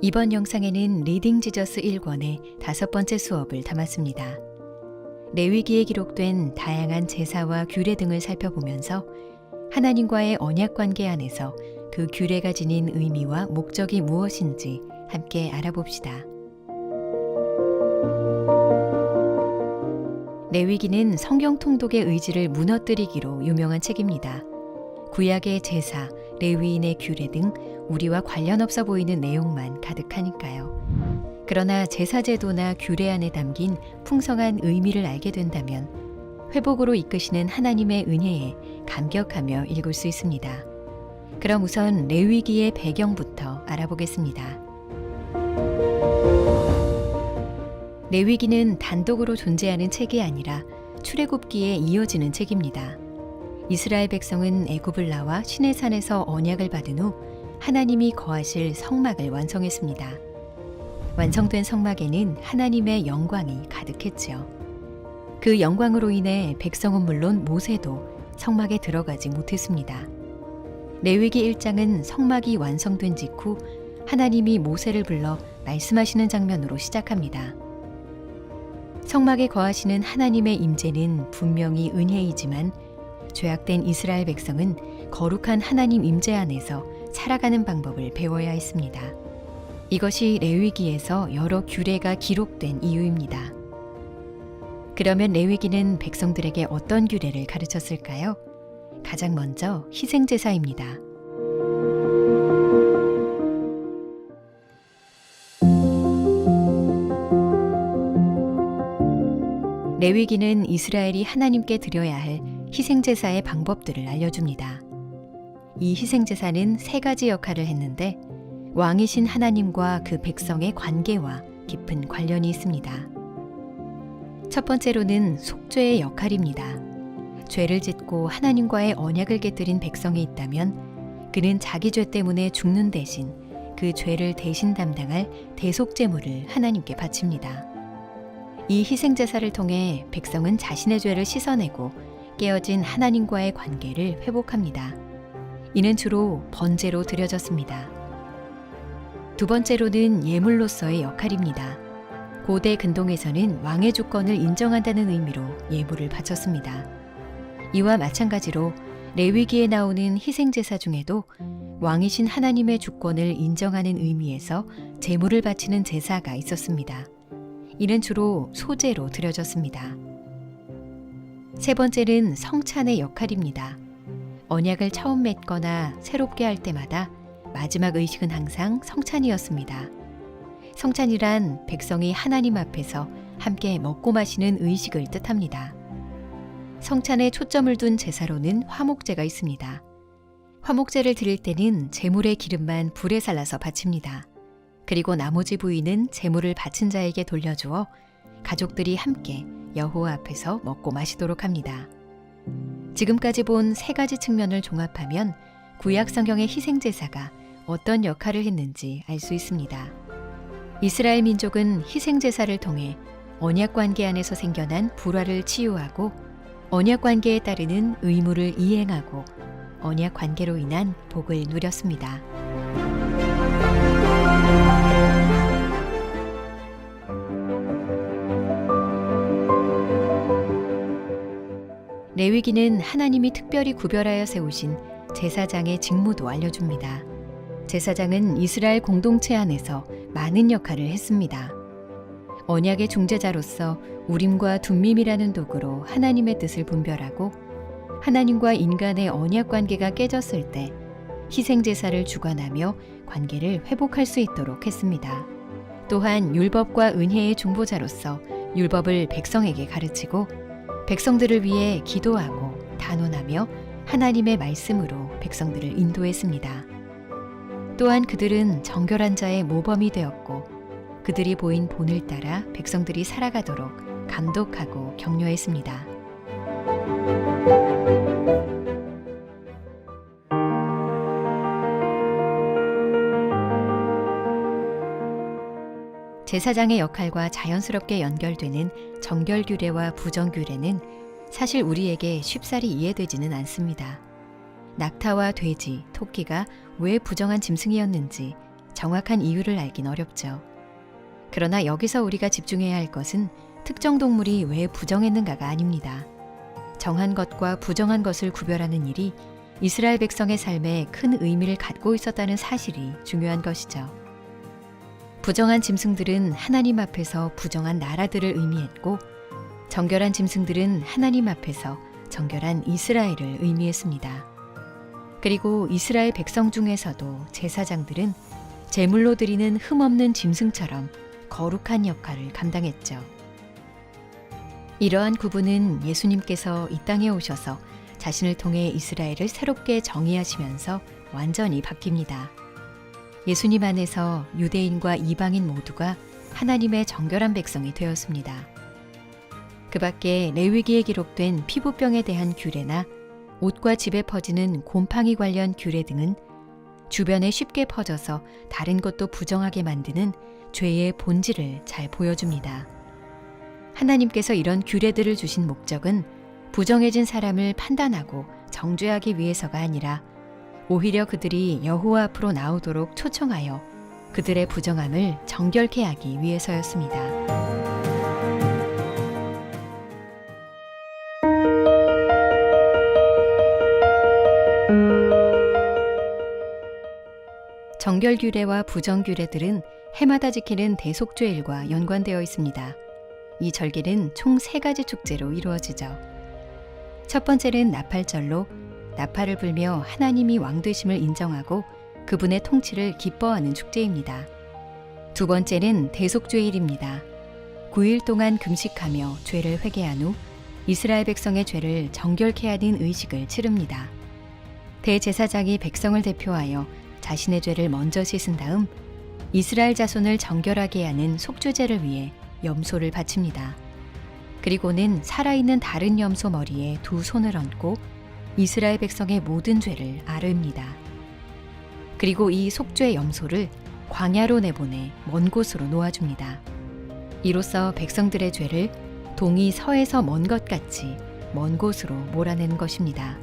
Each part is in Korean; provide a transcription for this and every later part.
이번 영상에는 리딩 지저스 1권의 5번째 수업을 담았습니다. 레위기에 기록된 다양한 제사와 규례 등을 살펴보면서 하나님과의 언약 관계 안에서 그 규례가 지닌 의미와 목적이 무엇인지 함께 알아봅시다. 레위기는 성경 통독의 의지를 무너뜨리기로 유명한 책입니다. 구약의 제사, 레위인의 규례 등 우리와 관련 없어 보이는 내용만 가득하니까요. 그러나 제사제도나 규례 안에 담긴 풍성한 의미를 알게 된다면 회복으로 이끄시는 하나님의 은혜에 감격하며 읽을 수 있습니다. 그럼 우선 레위기의 배경부터 알아보겠습니다. 레위기는 단독으로 존재하는 책이 아니라 출애굽기에 이어지는 책입니다. 이스라엘 백성은 애굽을 나와 시내산에서 언약을 받은 후 하나님이 거하실 성막을 완성했습니다. 완성된 성막에는 하나님의 영광이 가득했지요. 그 영광으로 인해 백성은 물론 모세도 성막에 들어가지 못했습니다. 레위기 1장은 성막이 완성된 직후 하나님이 모세를 불러 말씀하시는 장면으로 시작합니다. 성막에 거하시는 하나님의 임재는 분명히 은혜이지만 죄악된 이스라엘 백성은 거룩한 하나님 임재 안에서 살아가는 방법을 배워야 했습니다. 이것이 레위기에서 여러 규례가 기록된 이유입니다. 그러면 레위기는 백성들에게 어떤 규례를 가르쳤을까요? 가장 먼저 희생제사입니다. 레위기는 이스라엘이 하나님께 드려야 할 희생제사의 방법들을 알려줍니다. 이 희생제사는 3가지 역할을 했는데 왕이신 하나님과 그 백성의 관계와 깊은 관련이 있습니다. 첫 번째로는 속죄의 역할입니다. 죄를 짓고 하나님과의 언약을 깨뜨린 백성이 있다면 그는 자기 죄 때문에 죽는 대신 그 죄를 대신 담당할 대속제물을 하나님께 바칩니다. 이 희생제사를 통해 백성은 자신의 죄를 씻어내고 깨어진 하나님과의 관계를 회복합니다. 이는 주로 번제로 드려졌습니다. 두 번째로는 예물로서의 역할입니다. 고대 근동에서는 왕의 주권을 인정한다는 의미로 예물을 바쳤습니다. 이와 마찬가지로 레위기에 나오는 희생제사 중에도 왕이신 하나님의 주권을 인정하는 의미에서 제물을 바치는 제사가 있었습니다. 이는 주로 소제로 드려졌습니다. 세 번째는 성찬의 역할입니다. 언약을 처음 맺거나 새롭게 할 때마다 마지막 의식은 항상 성찬이었습니다. 성찬이란 백성이 하나님 앞에서 함께 먹고 마시는 의식을 뜻합니다. 성찬에 초점을 둔 제사로는 화목제가 있습니다. 화목제를 드릴 때는 제물의 기름만 불에 살라서 바칩니다. 그리고 나머지 부위는 제물을 바친 자에게 돌려주어 가족들이 함께 여호와 앞에서 먹고 마시도록 합니다. 지금까지 본 3가지 측면을 종합하면 구약 성경의 희생제사가 어떤 역할을 했는지 알 수 있습니다. 이스라엘 민족은 희생제사를 통해 언약 관계 안에서 생겨난 불화를 치유하고 언약 관계에 따르는 의무를 이행하고 언약 관계로 인한 복을 누렸습니다. 레위기는 하나님이 특별히 구별하여 세우신 제사장의 직무도 알려줍니다. 제사장은 이스라엘 공동체 안에서 많은 역할을 했습니다. 언약의 중재자로서 우림과 둠밈이라는 도구로 하나님의 뜻을 분별하고 하나님과 인간의 언약 관계가 깨졌을 때 희생제사를 주관하며 관계를 회복할 수 있도록 했습니다. 또한 율법과 은혜의 중보자로서 율법을 백성에게 가르치고 백성들을 위해 기도하고 단언하며 하나님의 말씀으로 백성들을 인도했습니다. 또한 그들은 정결한 자의 모범이 되었고 그들이 보인 본을 따라 백성들이 살아가도록 감독하고 격려했습니다. 제사장의 역할과 자연스럽게 연결되는 정결규례와 부정규례는 사실 우리에게 쉽사리 이해되지는 않습니다. 낙타와 돼지, 토끼가 왜 부정한 짐승이었는지 정확한 이유를 알긴 어렵죠. 그러나 여기서 우리가 집중해야 할 것은 특정 동물이 왜 부정했는가가 아닙니다. 정한 것과 부정한 것을 구별하는 일이 이스라엘 백성의 삶에 큰 의미를 갖고 있었다는 사실이 중요한 것이죠. 부정한 짐승들은 하나님 앞에서 부정한 나라들을 의미했고, 정결한 짐승들은 하나님 앞에서 정결한 이스라엘을 의미했습니다. 그리고 이스라엘 백성 중에서도 제사장들은 제물로 드리는 흠없는 짐승처럼 거룩한 역할을 감당했죠. 이러한 구분은 예수님께서 이 땅에 오셔서 자신을 통해 이스라엘을 새롭게 정의하시면서 완전히 바뀝니다. 예수님 안에서 유대인과 이방인 모두가 하나님의 정결한 백성이 되었습니다. 그 밖에 레위기에 기록된 피부병에 대한 규례나 옷과 집에 퍼지는 곰팡이 관련 규례 등은 주변에 쉽게 퍼져서 다른 것도 부정하게 만드는 죄의 본질을 잘 보여줍니다. 하나님께서 이런 규례들을 주신 목적은 부정해진 사람을 판단하고 정죄하기 위해서가 아니라 오히려 그들이 여호와 앞으로 나오도록 초청하여 그들의 부정함을 정결케 하기 위해서였습니다. 정결규례와 부정규례들은 해마다 지키는 대속죄일과 연관되어 있습니다. 이 절기는 총 3가지 축제로 이루어지죠. 첫 번째는 나팔절로 나팔을 불며 하나님이 왕되심을 인정하고 그분의 통치를 기뻐하는 축제입니다. 두 번째는 대속죄일입니다. 9일 동안 금식하며 죄를 회개한 후 이스라엘 백성의 죄를 정결케 하는 의식을 치릅니다. 대제사장이 백성을 대표하여 자신의 죄를 먼저 씻은 다음 이스라엘 자손을 정결하게 하는 속죄제를 위해 염소를 바칩니다. 그리고는 살아있는 다른 염소 머리에 2손을 얹고 이스라엘 백성의 모든 죄를 아릅니다. 그리고 이 속죄 염소를 광야로 내보내 먼 곳으로 놓아줍니다. 이로써 백성들의 죄를 동이 서에서 먼 것 같이 먼 곳으로 몰아내는 것입니다.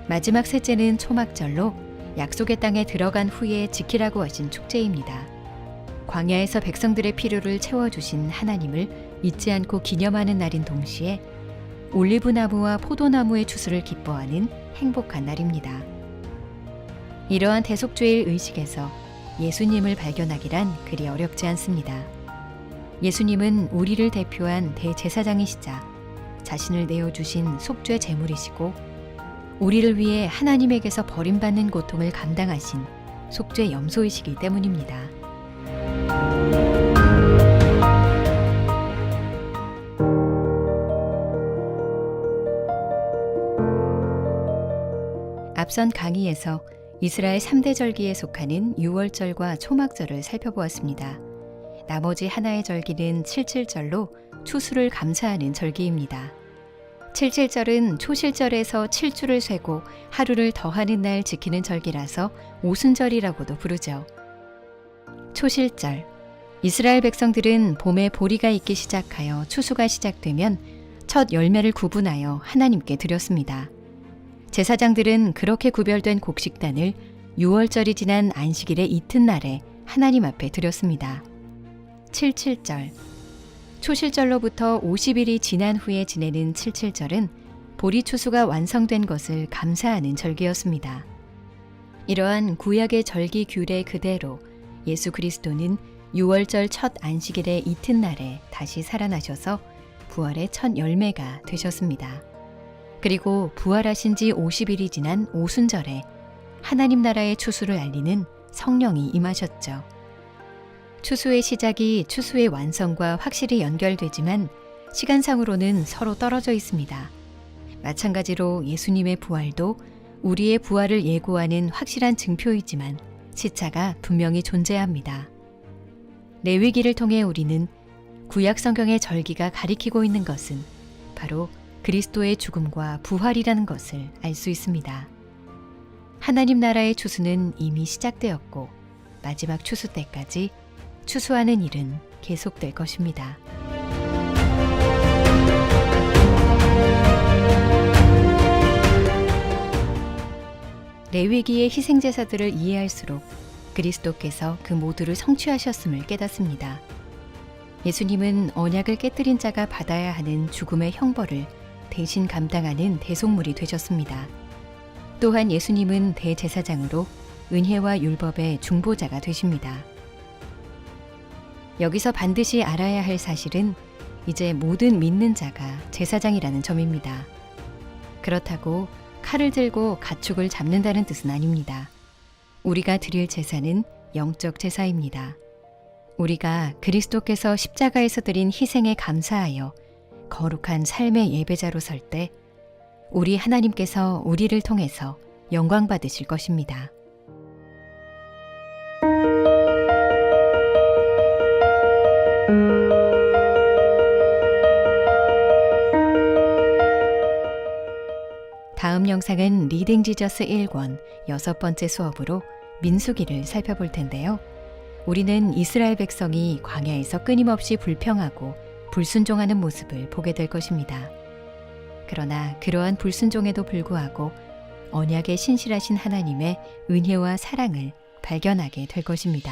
마지막 셋째는 초막절로 약속의 땅에 들어간 후에 지키라고 하신 축제입니다. 광야에서 백성들의 필요를 채워주신 하나님을 잊지 않고 기념하는 날인 동시에 올리브나무와 포도나무의 추수를 기뻐하는 행복한 날입니다. 이러한 대속죄일 의식에서 예수님을 발견하기란 그리 어렵지 않습니다. 예수님은 우리를 대표한 대제사장이시자 자신을 내어주신 속죄 제물이시고 우리를 위해 하나님에게서 버림받는 고통을 감당하신 속죄 염소이시기 때문입니다. 앞선 강의에서 이스라엘 3대 절기에 속하는 유월절과 초막절을 살펴보았습니다. 나머지 하나의 절기는 칠칠절로 추수를 감사하는 절기입니다. 칠칠절은 초실절에서 7주를 세고 하루를 더하는 날 지키는 절기라서 오순절이라고도 부르죠. 초실절, 이스라엘 백성들은 봄에 보리가 익기 시작하여 추수가 시작되면 첫 열매를 구분하여 하나님께 드렸습니다. 제사장들은 그렇게 구별된 곡식단을 유월절이 지난 안식일의 이튿날에 하나님 앞에 드렸습니다. 칠칠절, 초실절로부터 50일이 지난 후에 지내는 칠칠절은 보리 추수가 완성된 것을 감사하는 절기였습니다. 이러한 구약의 절기 규례 그대로 예수 그리스도는 유월절 첫 안식일의 이튿날에 다시 살아나셔서 부활의 첫 열매가 되셨습니다. 그리고 부활하신 지 50일이 지난 오순절에 하나님 나라의 추수를 알리는 성령이 임하셨죠. 추수의 시작이 추수의 완성과 확실히 연결되지만 시간상으로는 서로 떨어져 있습니다. 마찬가지로 예수님의 부활도 우리의 부활을 예고하는 확실한 증표이지만 시차가 분명히 존재합니다. 레위기를 통해 우리는 구약 성경의 절기가 가리키고 있는 것은 바로 그리스도의 죽음과 부활이라는 것을 알 수 있습니다. 하나님 나라의 추수는 이미 시작되었고 마지막 추수 때까지 추수하는 일은 계속될 것입니다. 레위기의 희생제사들을 이해할수록 그리스도께서 그 모두를 성취하셨음을 깨닫습니다. 예수님은 언약을 깨뜨린 자가 받아야 하는 죽음의 형벌을 대신 감당하는 대속물이 되셨습니다. 또한 예수님은 대제사장으로 은혜와 율법의 중보자가 되십니다. 여기서 반드시 알아야 할 사실은 이제 모든 믿는 자가 제사장이라는 점입니다. 그렇다고 칼을 들고 가축을 잡는다는 뜻은 아닙니다. 우리가 드릴 제사는 영적 제사입니다. 우리가 그리스도께서 십자가에서 드린 희생에 감사하여 거룩한 삶의 예배자로 설 때 우리 하나님께서 우리를 통해서 영광 받으실 것입니다. 다음 영상은 리딩 지저스 1권 6번째 수업으로 민수기를 살펴볼 텐데요. 우리는 이스라엘 백성이 광야에서 끊임없이 불평하고 불순종하는 모습을 보게 될 것입니다. 그러나 그러한 불순종에도 불구하고 언약에 신실하신 하나님의 은혜와 사랑을 발견하게 될 것입니다.